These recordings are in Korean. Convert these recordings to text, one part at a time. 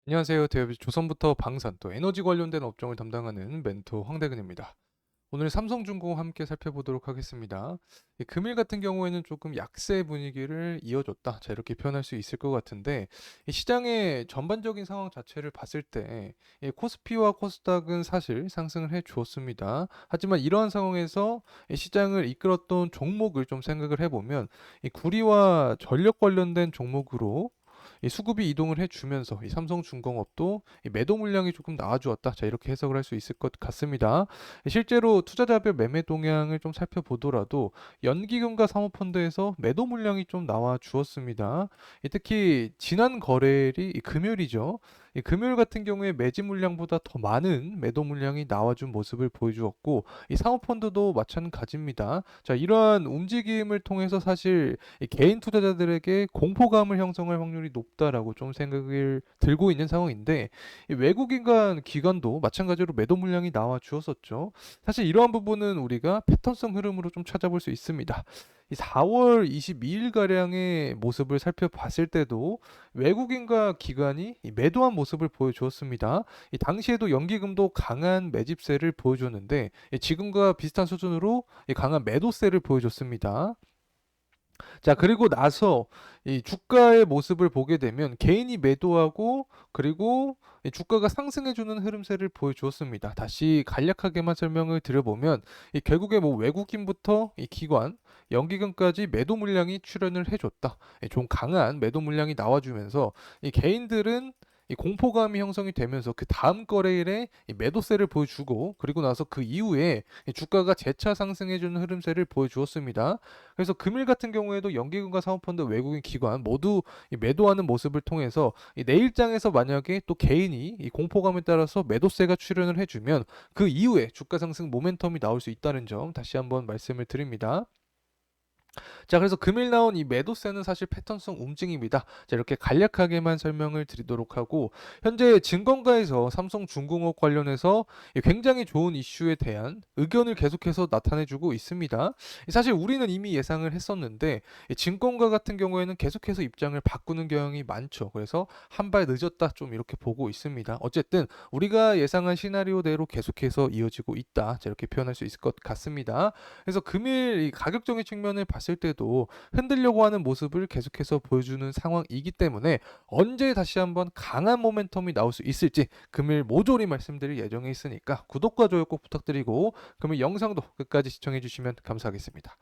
안녕하세요. 대협 조선부터 방산 또 에너지 관련된 업종을 담당하는 멘토 황대근입니다. 오늘 삼성중공 함께 살펴보도록 하겠습니다. 이 금일 같은 경우에는 조금 약세 분위기를 이어줬다. 자, 이렇게 표현할 수 있을 것 같은데, 이 시장의 전반적인 상황 자체를 봤을 때, 이 코스피와 코스닥은 사실 상승을 해 주었습니다. 하지만 이러한 상황에서 이 시장을 이끌었던 종목을 좀 생각을 해보면, 이 구리와 전력 관련된 종목으로 이 수급이 이동을 해주면서 이 삼성중공업도 이 매도 물량이 조금 나와주었다. 자, 이렇게 해석을 할 수 있을 것 같습니다. 실제로 투자자별 매매 동향을 좀 살펴보더라도 연기금과 사모펀드에서 매도 물량이 좀 나와 주었습니다. 특히 지난 거래일이 이 금요일이죠. 이 금요일 같은 경우에 매집 물량보다 더 많은 매도 물량이 나와준 모습을 보여주었고, 이 사모펀드도 마찬가지입니다. 자, 이러한 움직임을 통해서 사실 이 개인 투자자들에게 공포감을 형성할 확률이 높다라고 좀 생각을 들고 있는 상황인데, 이 외국인과 기관도 마찬가지로 매도 물량이 나와 주었었죠. 사실 이러한 부분은 우리가 패턴성 흐름으로 좀 찾아볼 수 있습니다. 이 4월 22일 가량의 모습을 살펴봤을 때도 외국인과 기관이 이 매도한 모습을 보여주었습니다. 이 당시에도 연기금도 강한 매집세를 보여줬는데, 지금과 비슷한 수준으로 이 강한 매도세를 보여줬습니다. 자, 그리고 나서 이 주가의 모습을 보게 되면 개인이 매도하고, 그리고 이 주가가 상승해주는 흐름세를 보여주었습니다. 다시 간략하게만 설명을 드려보면 이 결국에 뭐 외국인부터 이 기관, 연기금까지 매도 물량이 출현을 해줬다. 좀 강한 매도 물량이 나와주면서 이 개인들은 이 공포감이 형성이 되면서 그 다음 거래일에 이 매도세를 보여주고, 그리고 나서 그 이후에 이 주가가 재차 상승해주는 흐름세를 보여주었습니다. 그래서 금일 같은 경우에도 연기금과 사모펀드, 외국인 기관 모두 이 매도하는 모습을 통해서 이 내일장에서 만약에 또 개인이 이 공포감에 따라서 매도세가 출현을 해주면 그 이후에 주가 상승 모멘텀이 나올 수 있다는 점 다시 한번 말씀을 드립니다. 자, 그래서 금일 나온 이 매도세는 사실 패턴성 움직임이다. 자, 이렇게 간략하게만 설명을 드리도록 하고, 현재 증권가에서 삼성중공업 관련해서 굉장히 좋은 이슈에 대한 의견을 계속해서 나타내주고 있습니다. 사실 우리는 이미 예상을 했었는데, 이 증권가 같은 경우에는 계속해서 입장을 바꾸는 경향이 많죠. 그래서 한 발 늦었다 좀 이렇게 보고 있습니다. 어쨌든 우리가 예상한 시나리오대로 계속해서 이어지고 있다. 자, 이렇게 표현할 수 있을 것 같습니다. 그래서 금일 이 가격적인 측면을 봤을 때도 흔들려고 하는 모습을 계속해서 보여주는 상황이기 때문에 언제 다시 한번 강한 모멘텀이 나올 수 있을지 금일 모조리 말씀드릴 예정에 있으니까 구독과 좋아요 꼭 부탁드리고, 금일 영상도 끝까지 시청해 주시면 감사하겠습니다.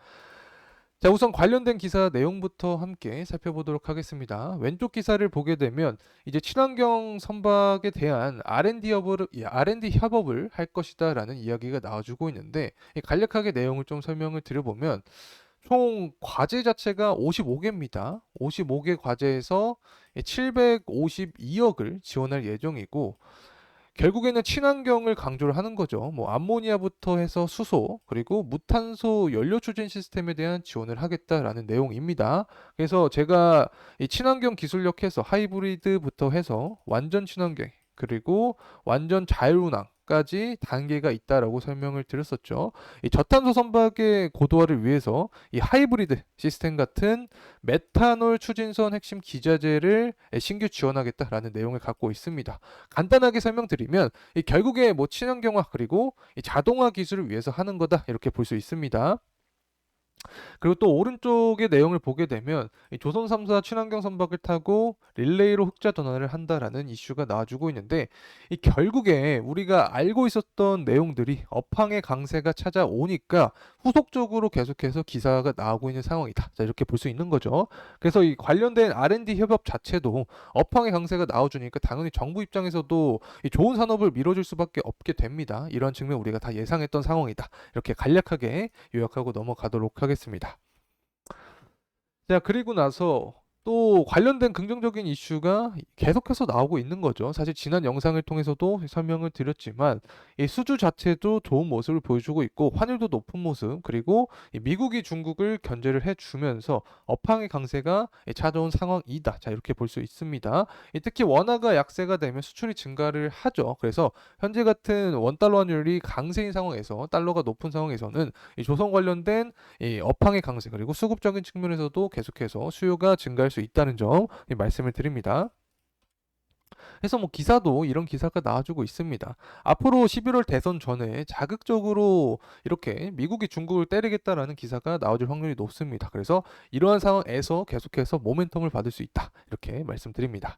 자, 우선 관련된 기사 내용부터 함께 살펴보도록 하겠습니다. 왼쪽 기사를 보게 되면 이제 친환경 선박에 대한 R&D 협업을 할 것이다라는 이야기가 나와주고 있는데, 간략하게 내용을 좀 설명을 드려보면 총 과제 자체가 55개입니다. 55개 과제에서 752억을 지원할 예정이고, 결국에는 친환경을 강조를 하는 거죠. 뭐 암모니아부터 해서 수소, 그리고 무탄소 연료 추진 시스템에 대한 지원을 하겠다라는 내용입니다. 그래서 제가 이 친환경 기술력 해서 하이브리드부터 해서 완전 친환경, 그리고 완전 자율운항 까지 단계가 있다라고 설명을 드렸었죠. 이 저탄소 선박의 고도화를 위해서 이 하이브리드 시스템 같은 메탄올 추진선 핵심 기자재를 신규 지원하겠다라는 내용을 갖고 있습니다. 간단하게 설명드리면 이 결국에 뭐 친환경화, 그리고 이 자동화 기술을 위해서 하는 거다, 이렇게 볼 수 있습니다. 그리고 또 오른쪽의 내용을 보게 되면 이 조선 3사 친환경 선박을 타고 릴레이로 흑자 전환을 한다라는 이슈가 나와주고 있는데, 이 결국에 우리가 알고 있었던 내용들이 업황의 강세가 찾아오니까 후속적으로 계속해서 기사가 나오고 있는 상황이다. 자, 이렇게 볼 수 있는 거죠. 그래서 이 관련된 R&D 협업 자체도 업황의 강세가 나와주니까 당연히 정부 입장에서도 이 좋은 산업을 밀어줄 수밖에 없게 됩니다. 이런 측면 우리가 다 예상했던 상황이다. 이렇게 간략하게 요약하고 넘어가도록 하겠습니다. 자, 그리고 나서 또 관련된 긍정적인 이슈가 계속해서 나오고 있는 거죠. 사실 지난 영상을 통해서도 설명을 드렸지만 이 수주 자체도 좋은 모습을 보여주고 있고, 환율도 높은 모습, 그리고 이 미국이 중국을 견제를 해주면서 업황의 강세가 찾아온 상황이다. 자, 이렇게 볼 수 있습니다. 특히 원화가 약세가 되면 수출이 증가를 하죠. 그래서 현재 같은 원달러 환율이 강세인 상황에서, 달러가 높은 상황에서는 이 조선 관련된 이 업황의 강세, 그리고 수급적인 측면에서도 계속해서 수요가 증가할 수 있다는 점 말씀을 드립니다. 그래서 뭐 기사도 이런 기사가 나와주고 있습니다. 앞으로 11월 대선 전에 자극적으로 이렇게 미국이 중국을 때리겠다라는 기사가 나와줄 확률이 높습니다. 그래서 이러한 상황에서 계속해서 모멘텀을 받을 수 있다. 이렇게 말씀드립니다.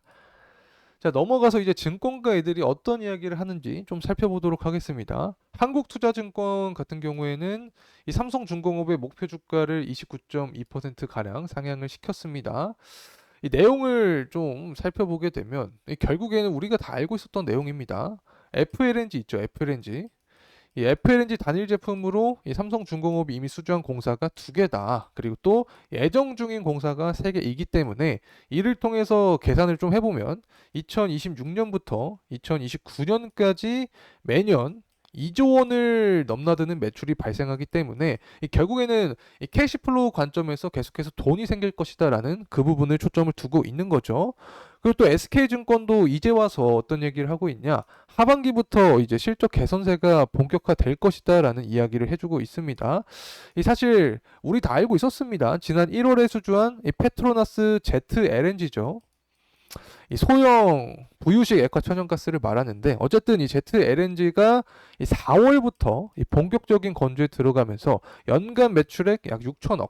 자, 넘어가서 이제 증권가 애들이 어떤 이야기를 하는지 좀 살펴보도록 하겠습니다. 한국투자증권 같은 경우에는 이 삼성중공업의 목표 주가를 29.2%가량 상향을 시켰습니다. 이 내용을 좀 살펴보게 되면 결국에는 우리가 다 알고 있었던 내용입니다. FLNG 있죠, FLNG. 이 FLNG 단일 제품으로 이 삼성중공업이 이미 수주한 공사가 2개다. 그리고 또 예정 중인 공사가 3개이기 때문에 이를 통해서 계산을 좀 해보면 2026년부터 2029년까지 매년 2조 원을 넘나드는 매출이 발생하기 때문에 결국에는 이 캐시플로우 관점에서 계속해서 돈이 생길 것이다라는 그 부분을 초점을 두고 있는 거죠. 그리고 또 SK증권도 이제 와서 어떤 얘기를 하고 있냐? 하반기부터 이제 실적 개선세가 본격화될 것이다라는 이야기를 해주고 있습니다. 이 사실 우리 다 알고 있었습니다. 지난 1월에 수주한 이 페트로나스 ZLNG죠. 이 소형 부유식 액화 천연가스를 말하는데 어쨌든 이 ZLNG가 이 4월부터 이 본격적인 건조에 들어가면서 연간 매출액 약 6천억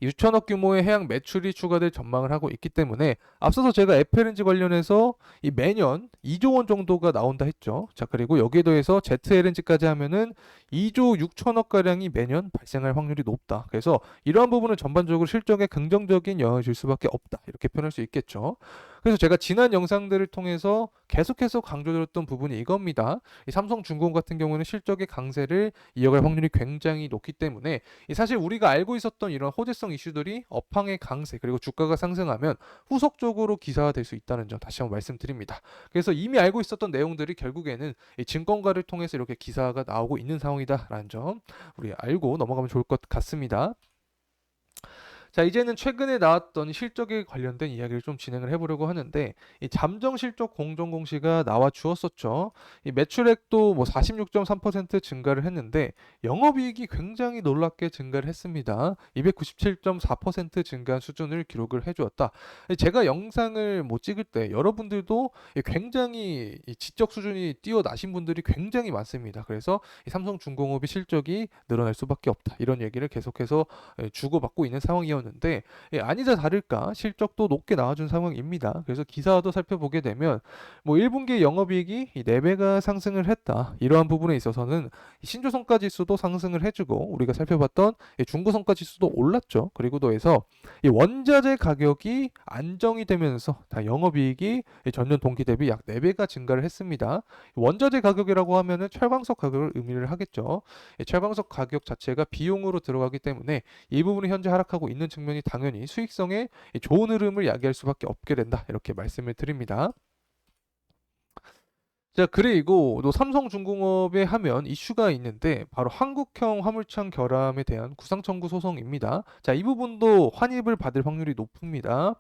6천억 규모의 해양 매출이 추가될 전망을 하고 있기 때문에 앞서서 제가 FLNG 관련해서 이 매년 2조 원 정도가 나온다 했죠. 자, 그리고 여기에 더해서 ZLNG까지 하면은 2조 6천억 가량이 매년 발생할 확률이 높다. 그래서 이러한 부분은 전반적으로 실적에 긍정적인 영향을 줄 수밖에 없다. 이렇게 표현할 수 있겠죠. 그래서 제가 지난 영상들을 통해서 계속해서 강조드렸던 부분이 이겁니다. 이 삼성중공 같은 경우는 실적의 강세를 이어갈 확률이 굉장히 높기 때문에 사실 우리가 알고 있었던 이런 호재성 이슈들이 업황의 강세 그리고 주가가 상승하면 후속적으로 기사화될 수 있다는 점 다시 한번 말씀드립니다. 그래서 이미 알고 있었던 내용들이 결국에는 이 증권가를 통해서 이렇게 기사가 나오고 있는 상황이다라는 점 우리 알고 넘어가면 좋을 것 같습니다. 자, 이제는 최근에 나왔던 실적에 관련된 이야기를 좀 진행을 해보려고 하는데 이 잠정 실적 공정 공시가 나와 주었었죠. 이 매출액도 뭐 46.3% 증가를 했는데 영업이익이 굉장히 놀랍게 증가를 했습니다. 297.4% 증가한 수준을 기록을 해주었다. 제가 영상을 뭐 찍을 때 여러분들도 굉장히 이 지적 수준이 뛰어나신 분들이 굉장히 많습니다. 그래서 이 삼성중공업의 실적이 늘어날 수밖에 없다. 이런 얘기를 계속해서 주고받고 있는 상황이었는데 아니자 다를까 실적도 높게 나와준 상황입니다. 그래서 기사도 살펴보게 되면 뭐 1분기 영업이익이 4배가 상승을 했다. 이러한 부분에 있어서는 신조성과지수도 상승을 해주고 우리가 살펴봤던 중고성과지수도 올랐죠. 그리고 더해서 이 원자재 가격이 안정이 되면서 다 영업이익이 전년 동기 대비 약 4배가 증가를 했습니다. 원자재 가격이라고 하면은 철광석 가격을 의미를 하겠죠. 철광석 가격 자체가 비용으로 들어가기 때문에 이 부분이 현재 하락하고 있는 측면이 당연히 수익성에 좋은 흐름을 야기할 수밖에 없게 된다. 이렇게 말씀을 드립니다. 자, 그리고 또 삼성중공업에 하면 이슈가 있는데 바로 한국형 화물창 결함에 대한 구상 청구 소송입니다. 자, 이 부분도 환입을 받을 확률이 높습니다.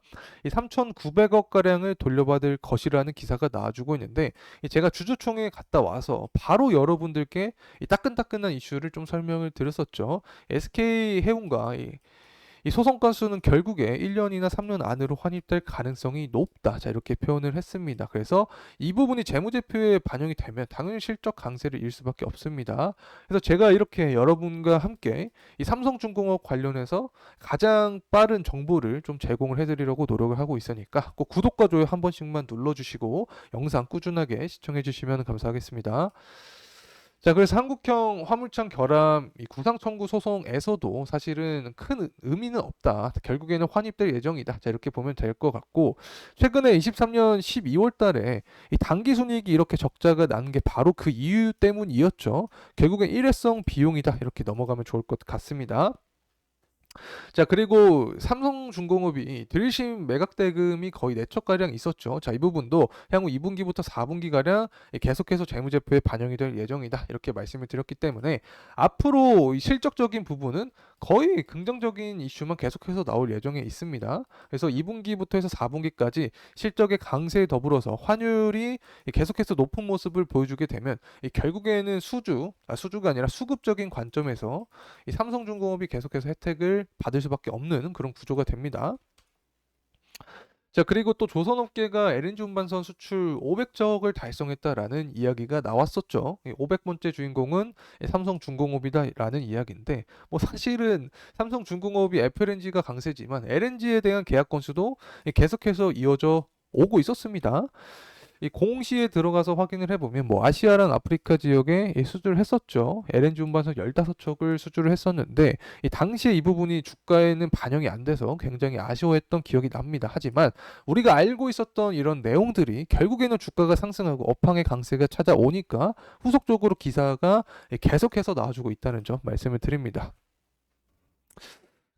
이 3,900억 가량을 돌려받을 것이라는 기사가 나와주고 있는데 제가 주주총회 갔다 와서 바로 여러분들께 이 따끈따끈한 이슈를 좀 설명을 드렸었죠. SK 해운과 이 소송 건수는 결국에 1년이나 3년 안으로 환입될 가능성이 높다. 자, 이렇게 표현을 했습니다. 그래서 이 부분이 재무제표에 반영이 되면 당연히 실적 강세를 일 수밖에 없습니다. 그래서 제가 이렇게 여러분과 함께 이 삼성중공업 관련해서 가장 빠른 정보를 좀 제공을 해드리려고 노력을 하고 있으니까 꼭 구독과 좋아요 한 번씩만 눌러주시고 영상 꾸준하게 시청해주시면 감사하겠습니다. 자, 그래서 한국형 화물창 결함 이 구상 청구 소송에서도 사실은 큰 의미는 없다. 결국에는 환입될 예정이다. 자, 이렇게 보면 될 것 같고 최근에 23년 12월 달에 이 당기 순이익이 이렇게 적자가 난 게 바로 그 이유 때문이었죠. 결국엔 일회성 비용이다. 이렇게 넘어가면 좋을 것 같습니다. 자, 그리고 삼성중공업이 들심 매각 대금이 거의 4척가량 있었죠. 자, 이 부분도 향후 2분기부터 4분기가량 계속해서 재무제표에 반영이 될 예정이다. 이렇게 말씀을 드렸기 때문에 앞으로 이 실적적인 부분은 거의 긍정적인 이슈만 계속해서 나올 예정에 있습니다. 그래서 2분기부터 해서 4분기까지 실적의 강세에 더불어서 환율이 계속해서 높은 모습을 보여주게 되면 결국에는 수주가 아니라 수급적인 관점에서 이 삼성중공업이 계속해서 혜택을 받을 수밖에 없는 그런 구조가 됩니다. 자, 그리고 또 조선업계가 LNG 운반선 수출 500적을 달성했다라는 이야기가 나왔었죠. 500번째 주인공은 삼성중공업이다라는 이야기인데, 뭐 사실은 삼성중공업이 FLNG가 강세지만 LNG에 대한 계약 건수도 계속해서 이어져 오고 있었습니다. 이 공시에 들어가서 확인을 해보면 뭐 아시아랑 아프리카 지역에 수주를 했었죠. LNG 운반선 15척을 수주를 했었는데 이 당시에 이 부분이 주가에는 반영이 안 돼서 굉장히 아쉬워했던 기억이 납니다. 하지만 우리가 알고 있었던 이런 내용들이 결국에는 주가가 상승하고 업황의 강세가 찾아오니까 후속적으로 기사가 계속해서 나와주고 있다는 점 말씀을 드립니다.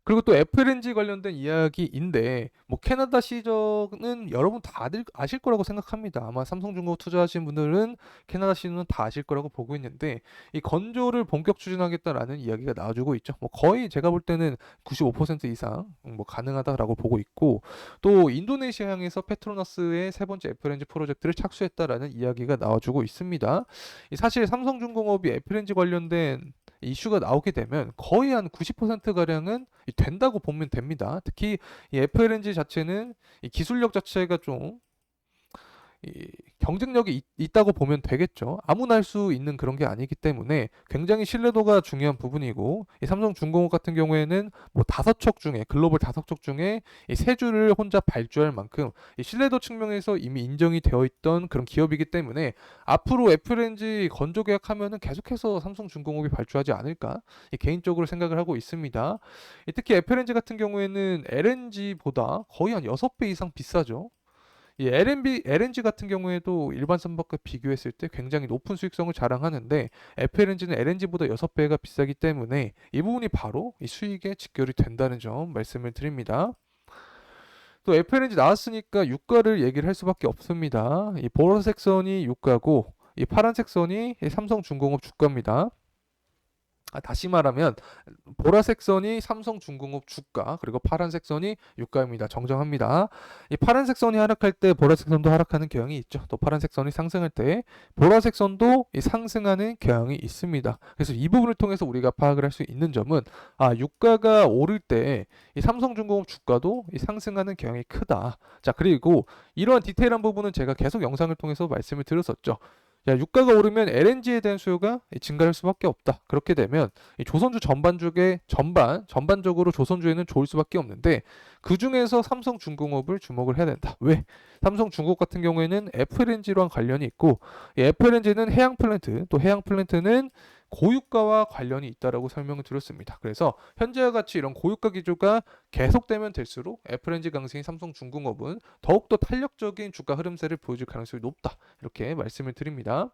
그리고 또 FLNG 관련된 이야기인데 뭐 캐나다 시저는 여러분 다들 아실 거라고 생각합니다. 아마 삼성중공업 투자하신 분들은 캐나다 시저는 다 아실 거라고 보고 있는데 이 건조를 본격 추진하겠다라는 이야기가 나와주고 있죠. 뭐 거의 제가 볼 때는 95% 이상 뭐 가능하다라고 보고 있고 또 인도네시아항에서 페트로나스의 세 번째 FLNG 프로젝트를 착수했다라는 이야기가 나와주고 있습니다. 사실 삼성중공업이 FLNG 관련된 이슈가 나오게 되면 거의 한 90%가량은 된다고 보면 됩니다. 특히 이 FLNG 자체는 이 기술력 자체가 좀 경쟁력이 있다고 보면 되겠죠. 아무나 할 수 있는 그런 게 아니기 때문에 굉장히 신뢰도가 중요한 부분이고 이 삼성중공업 같은 경우에는 뭐 5척 중에 글로벌 5척 중에 이 3주를 혼자 발주할 만큼 이 신뢰도 측면에서 이미 인정이 되어 있던 그런 기업이기 때문에 앞으로 FLNG 건조 계약하면은 계속해서 삼성중공업이 발주하지 않을까 개인적으로 생각을 하고 있습니다. 특히 FLNG 같은 경우에는 LNG보다 거의 한 6배 이상 비싸죠. 이 LNG 같은 경우에도 일반 선박과 비교했을 때 굉장히 높은 수익성을 자랑하는데 FLNG는 LNG보다 6배가 비싸기 때문에 이 부분이 바로 이 수익에 직결이 된다는 점 말씀을 드립니다. 또 FLNG 나왔으니까 유가를 얘기를 할 수밖에 없습니다. 이 보라색 선이 유가고 이 파란색 선이 삼성중공업 주가입니다. 다시 말하면 보라색 선이 삼성중공업 주가 그리고 파란색 선이 유가입니다. 정정합니다. 이 파란색 선이 하락할 때 보라색 선도 하락하는 경향이 있죠. 또 파란색 선이 상승할 때 보라색 선도 상승하는 경향이 있습니다. 그래서 이 부분을 통해서 우리가 파악을 할 수 있는 점은 유가가 오를 때 이 삼성중공업 주가도 상승하는 경향이 크다. 자, 그리고 이러한 디테일한 부분은 제가 계속 영상을 통해서 말씀을 드렸었죠. 야, 유가가 오르면 LNG에 대한 수요가 증가할 수밖에 없다. 그렇게 되면 이 조선주 전반적으로 조선주에는 좋을 수밖에 없는데 그 중에서 삼성중공업을 주목을 해야 된다. 왜? 삼성중공업 같은 경우에는 FLNG랑 관련이 있고 이 FLNG는 해양 플랜트, 또 해양 플랜트는 고유가와 관련이 있다라고 설명을 드렸습니다. 그래서 현재와 같이 이런 고유가 기조가 계속되면 될수록 FLNG 강세인 삼성중공업은 더욱더 탄력적인 주가 흐름세를 보여줄 가능성이 높다. 이렇게 말씀을 드립니다.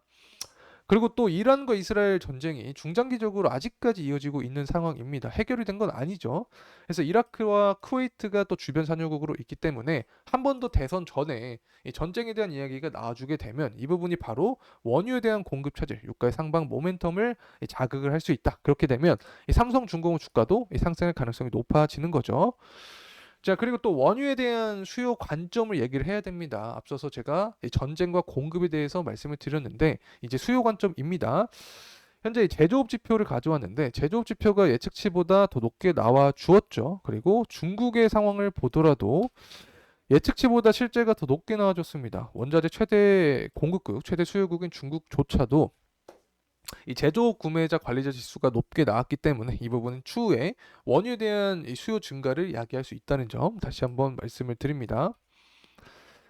그리고 또 이란과 이스라엘 전쟁이 중장기적으로 아직까지 이어지고 있는 상황입니다. 해결이 된 건 아니죠. 그래서 이라크와 쿠웨이트가 또 주변 산유국으로 있기 때문에 한 번 더 대선 전에 이 전쟁에 대한 이야기가 나와주게 되면 이 부분이 바로 원유에 대한 공급 차질, 유가의 상방 모멘텀을 자극을 할 수 있다. 그렇게 되면 이 삼성중공업 주가도 상승할 가능성이 높아지는 거죠. 자, 그리고 또 원유에 대한 수요 관점을 얘기를 해야 됩니다. 앞서서 제가 이 전쟁과 공급에 대해서 말씀을 드렸는데 이제 수요 관점입니다. 현재 제조업 지표를 가져왔는데 제조업 지표가 예측치보다 더 높게 나와 주었죠. 그리고 중국의 상황을 보더라도 예측치보다 실제가 더 높게 나와줬습니다. 원자재 최대 공급국, 최대 수요국인 중국조차도 이 제조업 구매자 관리자 지수가 높게 나왔기 때문에 이 부분은 추후에 원유에 대한 이 수요 증가를 야기할 수 있다는 점 다시 한번 말씀을 드립니다.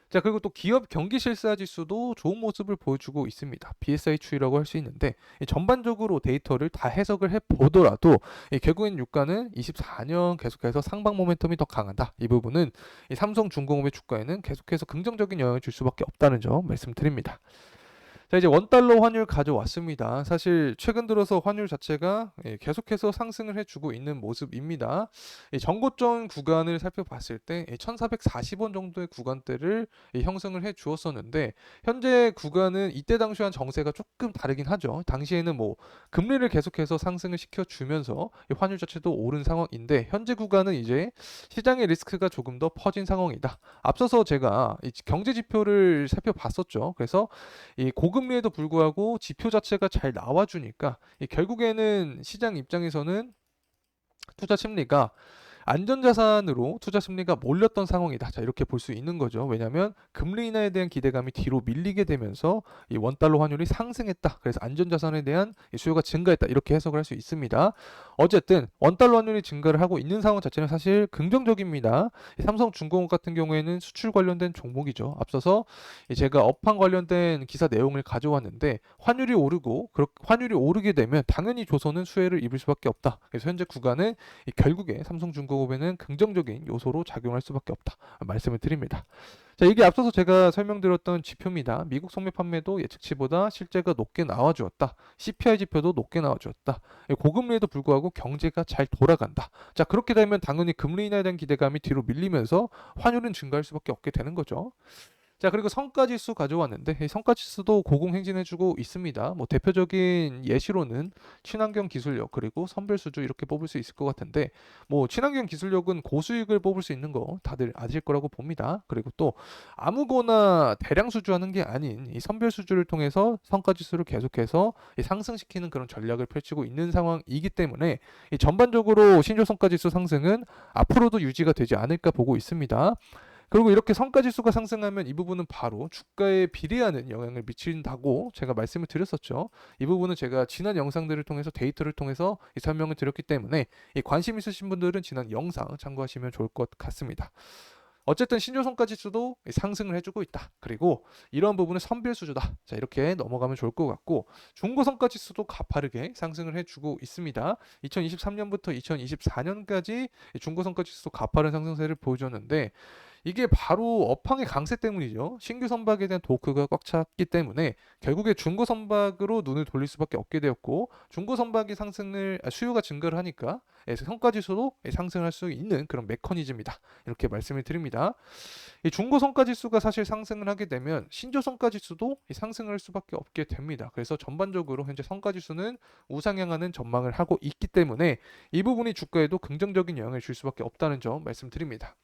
자, 그리고 또 기업 경기 실사 지수도 좋은 모습을 보여주고 있습니다. BSI 추이라고 할 수 있는데 전반적으로 데이터를 다 해석을 해 보더라도 결국엔 유가는 24년 계속해서 상방 모멘텀이 더 강하다. 이 부분은 이 삼성중공업의 주가에는 계속해서 긍정적인 영향을 줄 수밖에 없다는 점 말씀드립니다. 자, 이제 원달러 환율 가져왔습니다. 사실 최근 들어서 환율 자체가 계속해서 상승을 해주고 있는 모습입니다. 전고점 구간을 살펴봤을 때 1440원 정도의 구간대를 형성을 해 주었었는데 현재 구간은 이때 당시와 정세가 조금 다르긴 하죠. 당시에는 뭐 금리를 계속해서 상승을 시켜주면서 환율 자체도 오른 상황인데 현재 구간은 이제 시장의 리스크가 조금 더 퍼진 상황이다. 앞서서 제가 이 경제 지표를 살펴봤었죠. 그래서 이 고금리에도 불구하고 지표 자체가 잘 나와주니까 결국에는 시장 입장에서는 투자 심리가 안전자산으로 투자 심리가 몰렸던 상황이다. 자, 이렇게 볼 수 있는 거죠. 왜냐하면 금리 인하에 대한 기대감이 뒤로 밀리게 되면서 이 원달러 환율이 상승했다. 그래서 안전자산에 대한 이 수요가 증가했다. 이렇게 해석을 할 수 있습니다. 어쨌든 원달러 환율이 증가를 하고 있는 상황 자체는 사실 긍정적입니다. 이 삼성중공업 같은 경우에는 수출 관련된 종목이죠. 앞서서 제가 업황 관련된 기사 내용을 가져왔는데 환율이 오르고 환율이 오르게 되면 당연히 조선은 수혜를 입을 수밖에 없다. 그래서 현재 구간은 결국에 삼성중공업에는 긍정적인 요소로 작용할 수밖에 없다. 말씀을 드립니다. 자, 이게 앞서서 제가 설명드렸던 지표입니다. 미국 소매 판매도 예측치보다 실제가 높게 나와주었다. CPI 지표도 높게 나와주었다. 고금리에도 불구하고 경제가 잘 돌아간다. 자, 그렇게 되면 당연히 금리 인하에 대한 기대감이 뒤로 밀리면서 환율은 증가할 수밖에 없게 되는 거죠. 자, 그리고 성과지수 가져왔는데 이 성과지수도 고공행진해주고 있습니다. 뭐 대표적인 예시로는 친환경 기술력 그리고 선별수주 이렇게 뽑을 수 있을 것 같은데 뭐 친환경 기술력은 고수익을 뽑을 수 있는 거 다들 아실 거라고 봅니다. 그리고 또 아무거나 대량 수주하는 게 아닌 이 선별수주를 통해서 성과지수를 계속해서 상승시키는 그런 전략을 펼치고 있는 상황이기 때문에 이 전반적으로 신조성과지수 상승은 앞으로도 유지가 되지 않을까 보고 있습니다. 그리고 이렇게 성과지수가 상승하면 이 부분은 바로 주가에 비례하는 영향을 미친다고 제가 말씀을 드렸었죠. 이 부분은 제가 지난 영상들을 통해서 데이터를 통해서 이 설명을 드렸기 때문에 이 관심 있으신 분들은 지난 영상 참고하시면 좋을 것 같습니다. 어쨌든 신조성과지수도 상승을 해주고 있다. 그리고 이런 부분은 선별수주다. 자, 이렇게 넘어가면 좋을 것 같고 중고성과지수도 가파르게 상승을 해주고 있습니다. 2023년부터 2024년까지 중고성과지수도 가파른 상승세를 보여줬는데 이게 바로 업황의 강세 때문이죠. 신규 선박에 대한 도크가 꽉 찼기 때문에 결국에 중고 선박으로 눈을 돌릴 수밖에 없게 되었고 중고 선박이 수요가 증가를 하니까 성과지수도 상승할 수 있는 그런 메커니즘이다. 이렇게 말씀을 드립니다. 이 중고 성과지수가 사실 상승을 하게 되면 신조 성과지수도 상승할 수밖에 없게 됩니다. 그래서 전반적으로 현재 성과지수는 우상향하는 전망을 하고 있기 때문에 이 부분이 주가에도 긍정적인 영향을 줄 수밖에 없다는 점 말씀드립니다.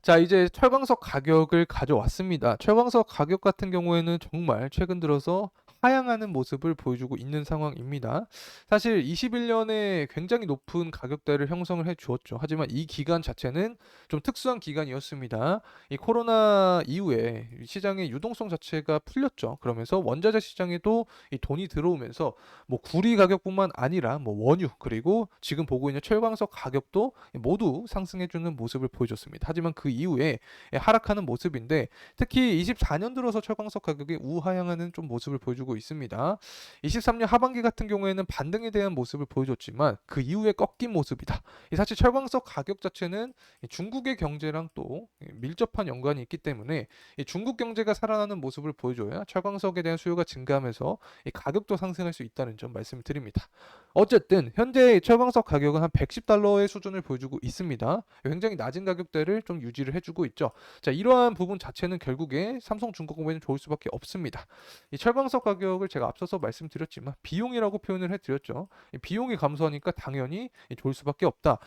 자, 이제 철광석 가격을 가져왔습니다. 철광석 가격 같은 경우에는 정말 최근 들어서 하향하는 모습을 보여주고 있는 상황입니다. 사실 21년에 굉장히 높은 가격대를 형성을 해 주었죠. 하지만 이 기간 자체는 좀 특수한 기간이었습니다. 이 코로나 이후에 시장의 유동성 자체가 풀렸죠. 그러면서 원자재 시장에도 이 돈이 들어오면서 뭐 구리 가격뿐만 아니라 뭐 원유 그리고 지금 보고 있는 철광석 가격도 모두 상승해 주는 모습을 보여줬습니다. 하지만 그 이후에 하락하는 모습인데 특히 24년 들어서 철광석 가격이 우하향하는 좀 모습을 보여주고 있습니다. 23년 하반기 같은 경우에는 반등에 대한 모습을 보여줬지만 그 이후에 꺾인 모습이다. 사실 철광석 가격 자체는 중국의 경제랑 또 밀접한 연관이 있기 때문에 중국 경제가 살아나는 모습을 보여줘야 철광석에 대한 수요가 증가하면서 가격도 상승할 수 있다는 점 말씀을 드립니다. 어쨌든 현재 철광석 가격은 한 110달러의 수준을 보여주고 있습니다. 굉장히 낮은 가격대를 좀 유지를 해주고 있죠. 자, 이러한 부분 자체는 결국에 삼성중공업에는 좋을 수밖에 없습니다. 이 철광석 가격을 제가 앞서서 말씀드렸지만 비용이라고 표현을 해드렸죠. 이 비용이 감소하니까 당연히 좋을 수밖에 없다.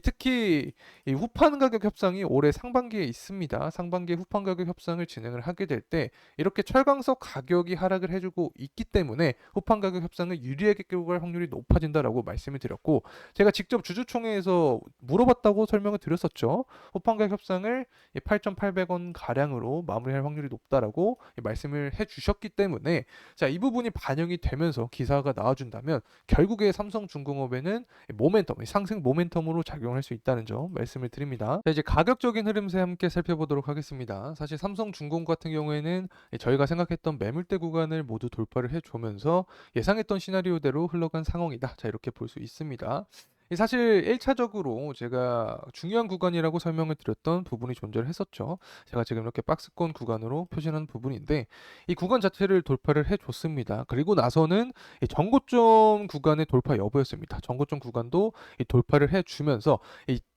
특히 이 후판 가격 협상이 올해 상반기에 있습니다. 상반기에 후판 가격 협상을 진행을 하게 될 때 이렇게 철광석 가격이 하락을 해주고 있기 때문에 후판 가격 협상을 유리하게 끌고 갈 확률이 높아진다라고 말씀을 드렸고 제가 직접 주주총회에서 물어봤다고 설명을 드렸었죠. 후판 가격 협상을 8,800원 가량으로 마무리할 확률이 높다라고 말씀을 해주셨기 때문에 자, 이 부분이 반영이 되면서 기사가 나와준다면 결국에 삼성중공업에는 모멘텀, 상승 모멘텀으로 작용할 수 있다는 점 말씀을 드립니다. 자, 이제 가격적인 흐름세 함께 살펴보도록 하겠습니다. 사실 삼성중공업 같은 경우에는 저희가 생각했던 매물대 구간을 모두 돌파를 해주면서 예상했던 시나리오대로 흘러간 상황이다. 자, 이렇게 볼 수 있습니다. 사실 1차적으로 제가 중요한 구간이라고 설명을 드렸던 부분이 존재를 했었죠. 제가 지금 이렇게 박스권 구간으로 표시한 부분인데 이 구간 자체를 돌파를 해줬습니다. 그리고 나서는 이 전고점 구간의 돌파 여부였습니다. 전고점 구간도 이 돌파를 해주면서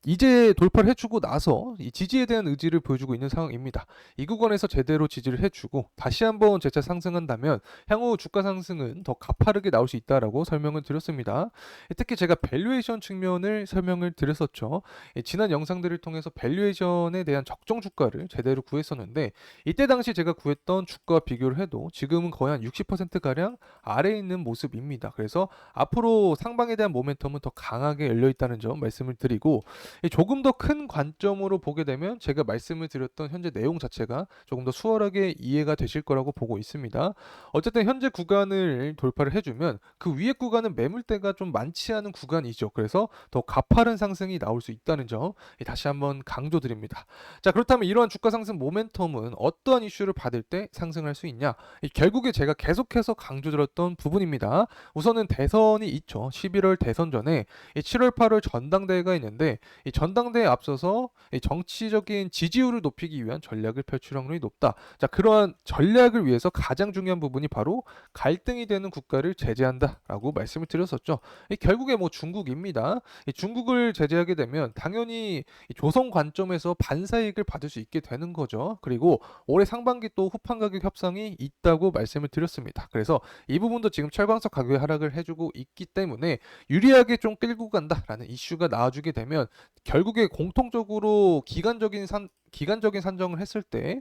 이제 돌파를 해주고 나서 이 지지에 대한 의지를 보여주고 있는 상황입니다. 이 구간에서 제대로 지지를 해주고 다시 한번 재차 상승한다면 향후 주가 상승은 더 가파르게 나올 수 있다라고 설명을 드렸습니다. 특히 제가 밸류에이션 측면을 설명을 드렸었죠. 지난 영상들을 통해서 밸류에이션에 대한 적정 주가를 제대로 구했었는데 이때 당시 제가 구했던 주가와 비교를 해도 지금은 거의 한 60%가량 아래에 있는 모습입니다. 그래서 앞으로 상방에 대한 모멘텀은 더 강하게 열려 있다는 점 말씀을 드리고 조금 더 큰 관점으로 보게 되면 제가 말씀을 드렸던 현재 내용 자체가 조금 더 수월하게 이해가 되실 거라고 보고 있습니다. 어쨌든 현재 구간을 돌파를 해주면 그 위에 구간은 매물대가 좀 많지 않은 구간이죠. 그래서 더 가파른 상승이 나올 수 있다는 점 다시 한번 강조드립니다. 자, 그렇다면 이러한 주가 상승 모멘텀은 어떠한 이슈를 받을 때 상승할 수 있냐? 결국에 제가 계속해서 강조드렸던 부분입니다. 우선은 대선이 있죠. 11월 대선 전에 7월 8월 전당대회가 있는데 이 전당대회에 앞서서 이 정치적인 지지율을 높이기 위한 전략을 펼칠 확률이 높다. 자, 그러한 전략을 위해서 가장 중요한 부분이 바로 갈등이 되는 국가를 제재한다라고 말씀을 드렸었죠. 결국에 뭐 중국입니다. 이 중국을 제재하게 되면 당연히 이 조선 관점에서 반사이익을 받을 수 있게 되는 거죠. 그리고 올해 상반기 또 후판 가격 협상이 있다고 말씀을 드렸습니다. 그래서 이 부분도 지금 철광석 가격의 하락을 해주고 있기 때문에 유리하게 좀 끌고 간다라는 이슈가 나와주게 되면 결국에 공통적으로 기간적인 산정을 했을 때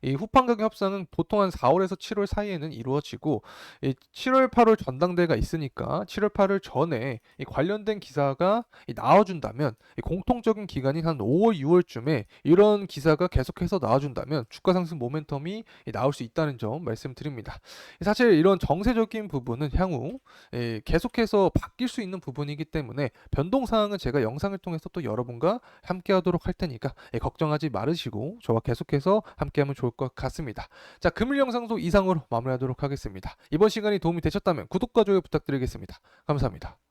이 후판 가격 협상은 보통 한 4월에서 7월 사이에는 이루어지고 이 7월 8월 전당대회가 있으니까 7월 8월 전에 이 관련된 기사가 나와준다면 이 공통적인 기간인 한 5월 6월쯤에 이런 기사가 계속해서 나와준다면 주가 상승 모멘텀이 나올 수 있다는 점 말씀드립니다. 사실 이런 정세적인 부분은 향후 계속해서 바뀔 수 있는 부분이기 때문에 변동 사항은 제가 영상을 통해서 또 여러분과 함께 하도록 할 테니까 걱정하지 말으시고 저와 계속해서 함께하면 좋을 것 같습니다. 자, 금일 영상도 이상으로 마무리하도록 하겠습니다. 이번 시간이 도움이 되셨다면 구독과 좋아요 부탁드리겠습니다. 감사합니다.